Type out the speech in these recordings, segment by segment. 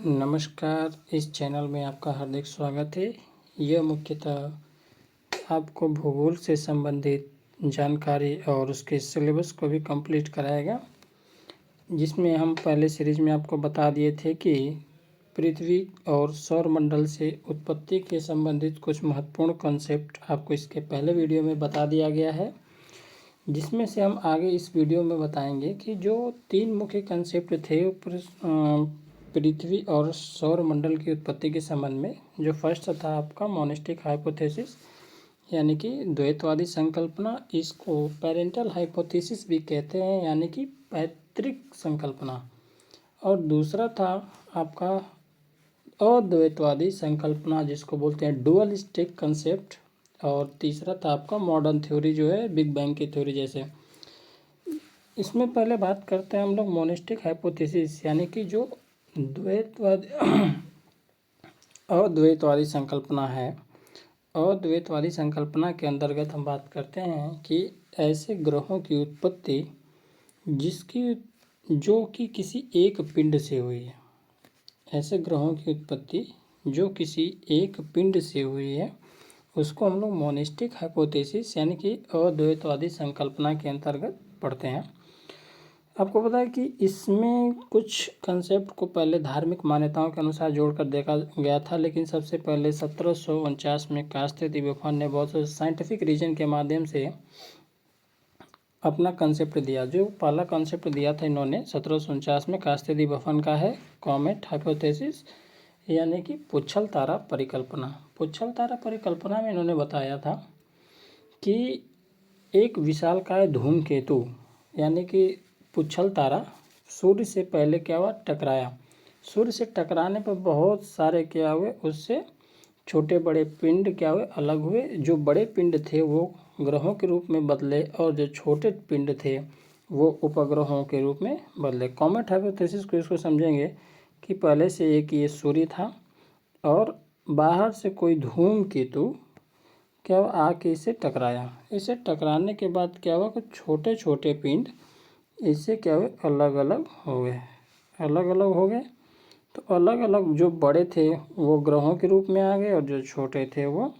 नमस्कार, इस चैनल में आपका हार्दिक स्वागत है। यह मुख्यतः आपको भूगोल से संबंधित जानकारी और उसके सिलेबस को भी कंप्लीट कराएगा, जिसमें हम पहले सीरीज में आपको बता दिए थे कि पृथ्वी और सौरमंडल से उत्पत्ति के संबंधित कुछ महत्वपूर्ण कॉन्सेप्ट आपको इसके पहले वीडियो में बता दिया गया है, जिसमें से हम आगे इस वीडियो में बताएंगे कि जो 3 मुख्य कॉन्सेप्ट थे पृथ्वी और सौरमंडल की उत्पत्ति के संबंध में। जो फर्स्ट था आपका मोनिस्टिक हाइपोथेसिस, यानी कि द्वैतवादी संकल्पना। इसको पेरेंटल हाइपोथेसिस भी कहते हैं, यानी कि पैतृक संकल्पना। और दूसरा था आपका अद्वैतवादी संकल्पना, जिसको बोलते हैं डुअलिस्टिक कंसेप्ट। और तीसरा था आपका मॉडर्न थ्योरी, जो है बिग बैंग की थ्योरी जैसे। इसमें पहले बात करते हैं हम लोग मोनिस्टिक हाइपोथेसिस, यानी कि जो अद्वैतवादी संकल्पना है। अद्वैतवादी संकल्पना के अंतर्गत हम बात करते हैं कि ऐसे ग्रहों की उत्पत्ति जो कि किसी एक पिंड से हुई है। ऐसे ग्रहों की उत्पत्ति जो किसी एक पिंड से हुई है, उसको हम लोग मोनिस्टिक हाइपोथेसिस यानी कि अद्वैतवादी संकल्पना के अंतर्गत पढ़ते हैं। आपको पता है कि इसमें कुछ कंसेप्ट को पहले धार्मिक मान्यताओं के अनुसार जोड़कर देखा गया था, लेकिन सबसे पहले 1749 में कास्ते दी बुफन ने बहुत से साइंटिफिक रीजन के माध्यम से अपना कंसेप्ट दिया। जो पहला कंसेप्ट दिया था इन्होंने 1749 में कास्ते दी बुफन का है कॉमेट हाइपोथेसिस, यानी कि पुच्छल तारा परिकल्पना। पुच्छल तारा परिकल्पना में इन्होंने बताया था कि एक विशालकाय धूमकेतु, यानी कि पुच्छल तारा सूर्य से पहले क्या हुआ, टकराया। सूर्य से टकराने पर बहुत सारे क्या हुए, उससे छोटे बड़े पिंड क्या हुए, अलग हुए। जो बड़े पिंड थे वो ग्रहों के रूप में बदले, और जो छोटे पिंड थे वो उपग्रहों के रूप में बदले। कॉमेट हाइपोथेसिस को इसको समझेंगे कि पहले से एक ये सूर्य था और बाहर से कोई धूमकेतु क्या आके इसे टकराया। इसे टकराने के बाद क्या हुआ, कुछ छोटे छोटे पिंड इससे क्या हुए, अलग अलग हो गए। अलग अलग हो गए तो अलग अलग जो बड़े थे वो ग्रहों के रूप में आ गए, और जो छोटे थे वो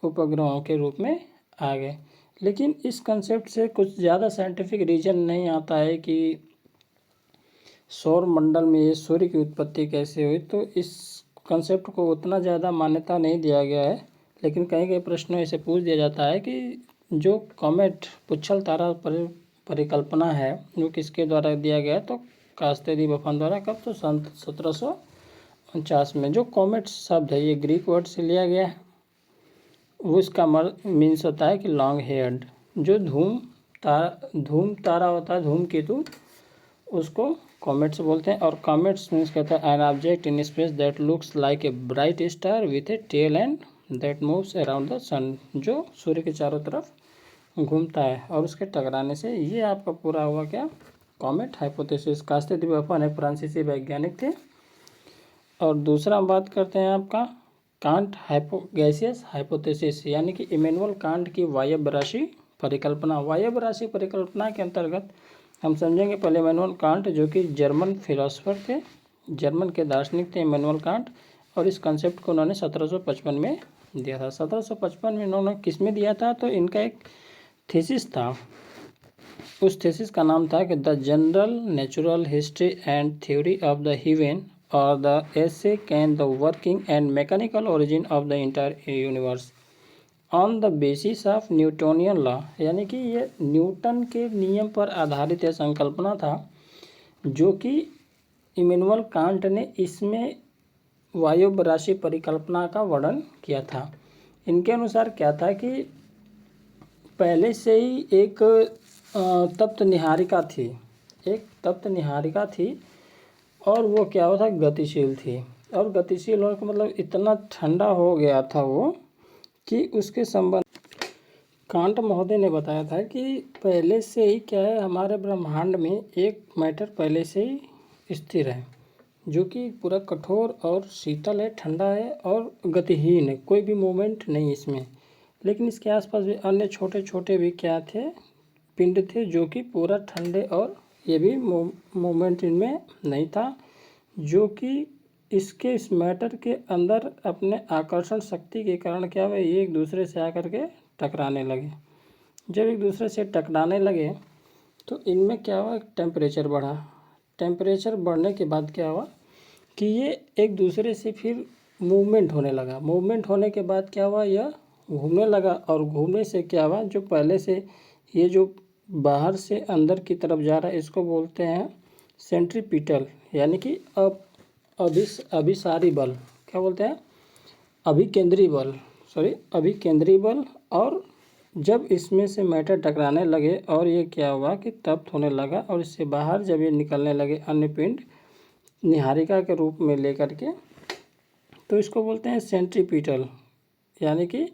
उपग्रहों के रूप में आ गए। लेकिन इस कंसेप्ट से कुछ ज़्यादा साइंटिफिक रीजन नहीं आता है कि सौर मंडल में ये सूर्य की उत्पत्ति कैसे हुई, तो इस कंसेप्ट को उतना ज़्यादा मान्यता नहीं दिया गया है। लेकिन कई कई प्रश्नों से पूछ दिया जाता है कि जो कॉमेट पुच्छल तारा परिकल्पना है वो किसके द्वारा दिया गया, तो कास्ते दी बुफन द्वारा। कब, तो 1749 में। जो कॉमेट शब्द है ये ग्रीक वर्ड से लिया गया है। वो इसका मीन्स होता है कि लॉन्ग हेयर्ड। जो धूम तारा होता है, धूमकेतु, उसको कॉमेट्स बोलते हैं। और कॉमेट्स मीन्स कहता है an object in space that looks like a bright star with a tail and that moves around the sun. जो सूर्य के चारों तरफ घूमता है और उसके टकराने से, ये आपका पूरा हुआ क्या, कॉमेट हाइपोथेसिस। कास्ते दी बुफन एक फ्रांसीसी वैज्ञानिक थे। और दूसरा बात करते हैं आपका कांट गैसियस हाइपोथेसिस, यानी कि इमैनुअल कांट की वायव्य राशि परिकल्पना। वायव्य राशि परिकल्पना के अंतर्गत हम समझेंगे पहले इमैनुअल कांट, जो कि जर्मन फिलोसफर थे, जर्मन के दार्शनिक थे इमैनुअल कांट। और इस कंसेप्ट को उन्होंने 1755 में दिया था। 1755 में इन्होंने किस में दिया था, तो इनका एक थीसिस था। उस थीसिस का नाम था कि the general natural history and theory of the heaven और the essay can the working and mechanical origin of the entire universe on the basis of Newtonian law. यानी कि ये न्यूटन के नियम पर आधारित यह संकल्पना था, जो कि इमैनुअल कांट ने इसमें वायव्य राशि परिकल्पना का वर्णन किया था। इनके अनुसार क्या था कि पहले से ही एक तप्त निहारिका थी, एक तप्त निहारिका थी, और वो क्या होता, गतिशील थी। और गतिशील होने का मतलब इतना ठंडा हो गया था वो कि उसके संबंध कांट महोदय ने बताया था कि पहले से ही क्या है, हमारे ब्रह्मांड में एक मैटर पहले से ही स्थिर है, जो कि पूरा कठोर और शीतल है, ठंडा है और गतिहीन है, कोई भी मूवमेंट नहीं इसमें। लेकिन इसके आसपास भी अन्य छोटे छोटे भी क्या थे, पिंड थे, जो कि पूरा ठंडे, और ये भी मूवमेंट इनमें नहीं था, जो कि इसके इस मैटर के अंदर अपने आकर्षण शक्ति के कारण क्या हुआ, ये एक दूसरे से आकर के टकराने लगे। जब एक दूसरे से टकराने लगे तो इनमें क्या हुआ, टेम्परेचर बढ़ा। टेम्परेचर बढ़ने के बाद क्या हुआ कि ये एक दूसरे से फिर मूवमेंट होने लगा। मूवमेंट होने के बाद क्या हुआ, यह घूमने लगा और घूमने से क्या हुआ, जो पहले से ये जो बाहर से अंदर की तरफ जा रहा है इसको बोलते हैं सेंट्रीपिटल, यानी कि अभिसारी बल। क्या बोलते हैं, अभिकेंद्री बल, अभिकेंद्री बल। और जब इसमें से मैटर टकराने लगे और ये क्या हुआ कि तप्त होने लगा और इससे बाहर जब ये निकलने लगे अन्य पिंड निहारिका के रूप में लेकर के, तो इसको बोलते हैं सेंट्रीपिटल, यानी कि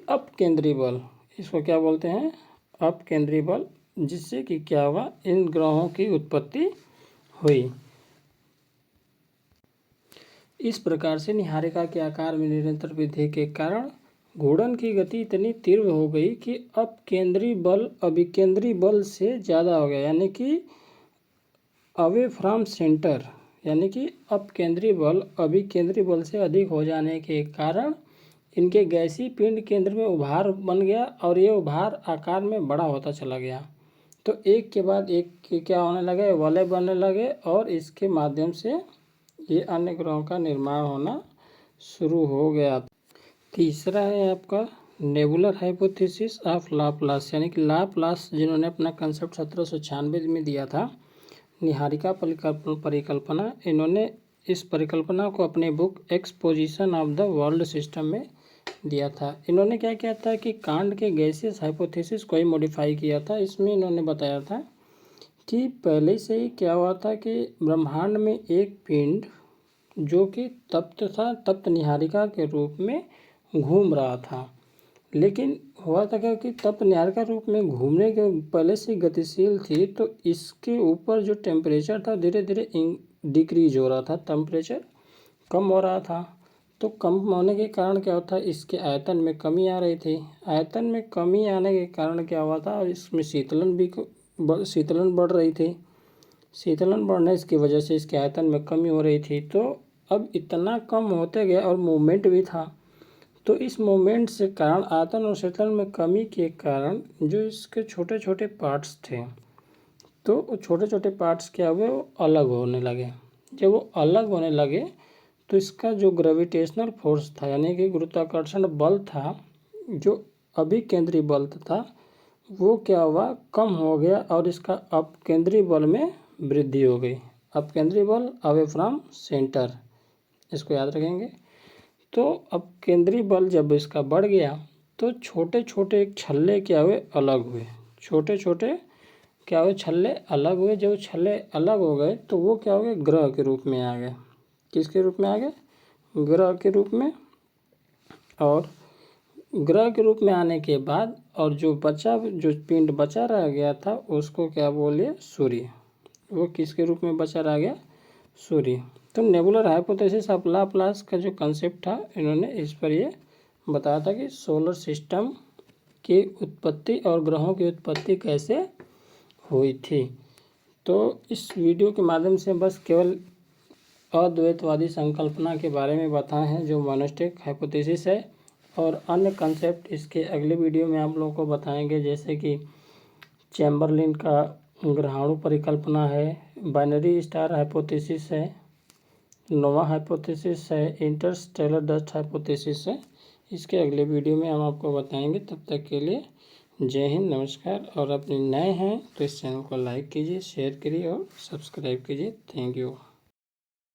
अपकेंद्री बल। इसको क्या बोलते हैं, अपकेंद्री बल, जिससे कि क्या हुआ, इन ग्रहों की उत्पत्ति हुई। इस प्रकार से निहारिका के आकार में निरंतर वृद्धि के कारण घूर्णन की गति इतनी तीव्र हो गई कि अपकेंद्री बल अभिकेंद्री बल से ज़्यादा हो गया, यानी कि अवे फ्रॉम सेंटर, यानी कि अपकेंद्री बल अभिकेंद्री बल से अधिक हो जाने के कारण इनके गैसीय पिंड केंद्र में उभार बन गया और ये उभार आकार में बड़ा होता चला गया। तो एक के बाद एक के क्या होने लगे, वलय बनने लगे और इसके माध्यम से ये अन्य ग्रहों का निर्माण होना शुरू हो गया। तीसरा है आपका नेबुलर हाइपोथेसिस ऑफ लाप्लास, यानी कि लाप्लास जिन्होंने अपना कंसेप्ट 1796 में दिया था, निहारिका परिकल्पना। इन्होंने इस परिकल्पना को अपने book exposition of the world system में दिया था। इन्होंने क्या किया था कि कांट के गैसियस हाइपोथेसिस को ही मॉडिफाई किया था। इसमें इन्होंने बताया था कि पहले से ही क्या हुआ था कि ब्रह्मांड में एक पिंड जो कि तप्त था, तप्त निहारिका के रूप में घूम रहा था। लेकिन हुआ था क्या कि तप्त निहारिका रूप में घूमने के पहले से गतिशील थी, तो इसके ऊपर जो टेम्परेचर था धीरे धीरे डिक्रीज हो रहा था, टेम्परेचर कम हो रहा था। तो कम होने के कारण क्या होता है, इसके आयतन में कमी आ रही थी। आयतन में कमी आने के कारण क्या हुआ था, और इसमें शीतलन बढ़ रही थी। शीतलन बढ़ने की वजह से इसके आयतन में कमी हो रही थी। तो अब इतना कम होते गए और मूवमेंट भी था, तो इस मूवमेंट से कारण आयतन और शीतलन में कमी के कारण जो इसके छोटे छोटे पार्ट्स थे, तो वो छोटे छोटे पार्ट्स क्या हुए, वो अलग होने लगे। जब वो अलग होने लगे तो इसका जो ग्रेविटेशनल फोर्स था, यानी कि गुरुत्वाकर्षण बल था, जो अभिकेंद्री बल था, वो क्या हुआ, कम हो गया और इसका अपकेंद्री बल में वृद्धि हो गई। अपकेंद्री बल अवे फ्रॉम सेंटर, इसको याद रखेंगे। तो अपकेंद्री बल जब इसका बढ़ गया तो छोटे छोटे छल्ले क्या हुए, अलग हुए। छोटे छोटे क्या हुए, छल्ले अलग हुए। जब छल्ले अलग हो गए तो वो क्या हो गए, ग्रह के रूप में आ गए। किसके रूप में आ गए, ग्रह के रूप में। और ग्रह के रूप में आने के बाद और जो पिंड बचा रह गया था उसको क्या बोलिए, सूर्य। वो किसके रूप में बचा रह गया, सूर्य। तो नेबुलर हाइपोथेसिस ऑफ लाप्लास का जो कंसेप्ट था, इन्होंने इस पर ये बताया था कि सोलर सिस्टम की उत्पत्ति और ग्रहों की उत्पत्ति कैसे हुई थी। तो इस वीडियो के माध्यम से बस केवल अद्वैतवादी संकल्पना के बारे में बताए हैं, जो मोनोस्टिक हाइपोथेसिस है, और अन्य कंसेप्ट इसके अगले वीडियो में आप लोगों को बताएंगे, जैसे कि चैम्बरलिन का ग्रहाणु परिकल्पना है, बाइनरी स्टार हाइपोथेसिस है, नोवा हाइपोथेसिस है, इंटरस्टेलर डस्ट हाइपोथेसिस है। इसके अगले वीडियो में हम आपको बताएंगे। तब तक के लिए जय हिंद, नमस्कार। और अपने नए हैं तो इस चैनल को लाइक कीजिए, शेयर करिए और सब्सक्राइब कीजिए। Thank you.